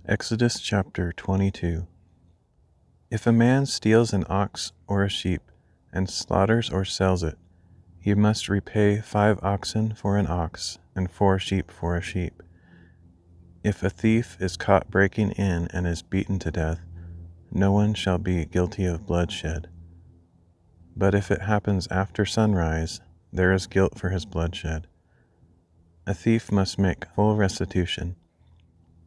Exodus chapter 22. If a man steals an ox or a sheep, and slaughters or sells it, he must repay 5 oxen for an ox, and 4 sheep for a sheep. If a thief is caught breaking in and is beaten to death, no one shall be guilty of bloodshed. But if it happens after sunrise, there is guilt for his bloodshed. A thief must make full restitution.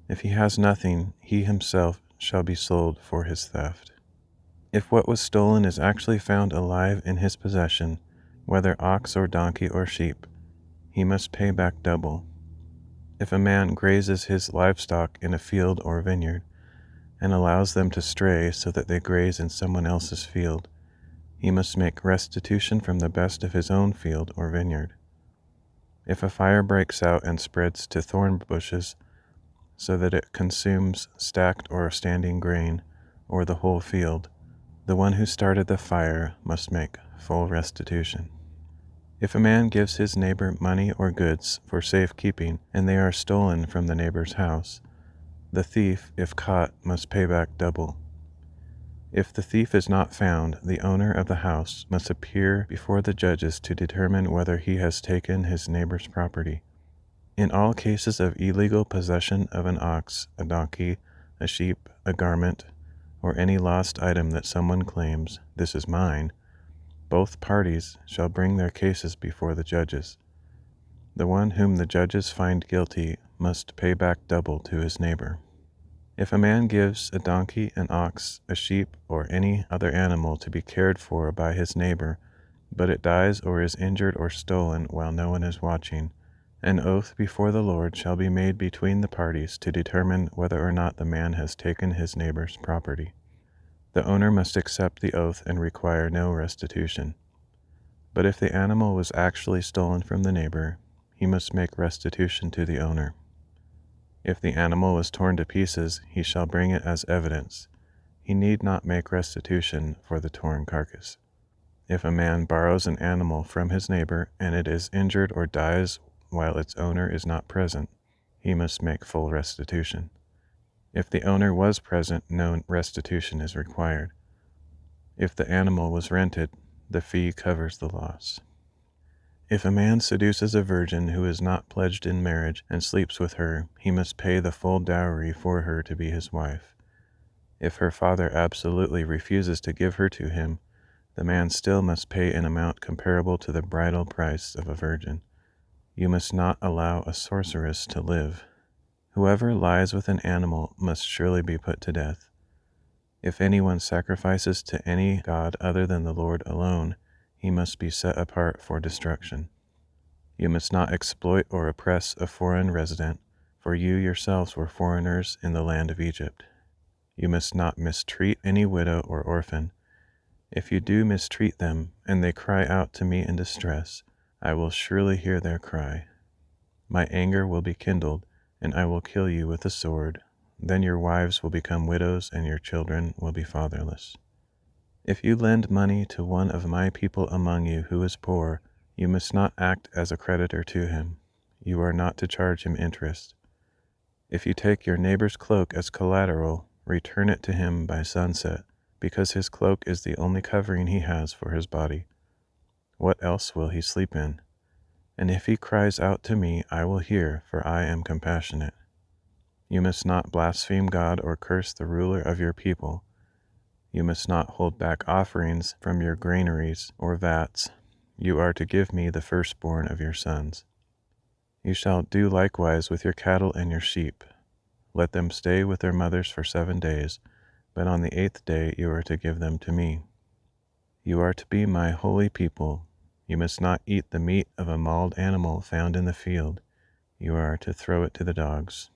If he has nothing, he himself shall be sold for his theft. If what was stolen is actually found alive in his possession, whether ox or donkey or sheep, he must pay back double. If a man grazes his livestock in a field or vineyard, and allows them to stray so that they graze in someone else's field, he must make restitution from the best of his own field or vineyard. If a fire breaks out and spreads to thorn bushes, so that it consumes stacked or standing grain, or the whole field, the one who started the fire must make full restitution. If a man gives his neighbor money or goods for safekeeping, and they are stolen from the neighbor's house, the thief, if caught, must pay back double. If the thief is not found, the owner of the house must appear before the judges to determine whether he has taken his neighbor's property. In all cases of illegal possession of an ox, a donkey, a sheep, a garment, or any lost item that someone claims, "This is mine," both parties shall bring their cases before the judges. The one whom the judges find guilty must pay back double to his neighbor. If a man gives a donkey, an ox, a sheep, or any other animal to be cared for by his neighbor, but it dies or is injured or stolen while no one is watching, an oath before the Lord shall be made between the parties to determine whether or not the man has taken his neighbor's property. The owner must accept the oath and require no restitution. But if the animal was actually stolen from the neighbor, he must make restitution to the owner. If the animal was torn to pieces, he shall bring it as evidence. He need not make restitution for the torn carcass. If a man borrows an animal from his neighbor, and it is injured or dies while its owner is not present, he must make full restitution. If the owner was present, no restitution is required. If the animal was rented, the fee covers the loss. If a man seduces a virgin who is not pledged in marriage and sleeps with her, he must pay the full dowry for her to be his wife. If her father absolutely refuses to give her to him, the man still must pay an amount comparable to the bridal price of a virgin. You must not allow a sorceress to live. Whoever lies with an animal must surely be put to death. If anyone sacrifices to any god other than the Lord alone, he must be set apart for destruction. You must not exploit or oppress a foreign resident, for you yourselves were foreigners in the land of Egypt. You must not mistreat any widow or orphan. If you do mistreat them, and they cry out to me in distress, I will surely hear their cry. My anger will be kindled, and I will kill you with the sword. Then your wives will become widows, and your children will be fatherless. If you lend money to one of my people among you who is poor, you must not act as a creditor to him. You are not to charge him interest. If you take your neighbor's cloak as collateral, return it to him by sunset, because his cloak is the only covering he has for his body. What else will he sleep in? And if he cries out to me, I will hear, for I am compassionate. You must not blaspheme God or curse the ruler of your people. You must not hold back offerings from your granaries or vats. You are to give me the firstborn of your sons. You shall do likewise with your cattle and your sheep. Let them stay with their mothers for 7 days, but on the 8th day you are to give them to me. You are to be my holy people. You must not eat the meat of a mauled animal found in the field. You are to throw it to the dogs.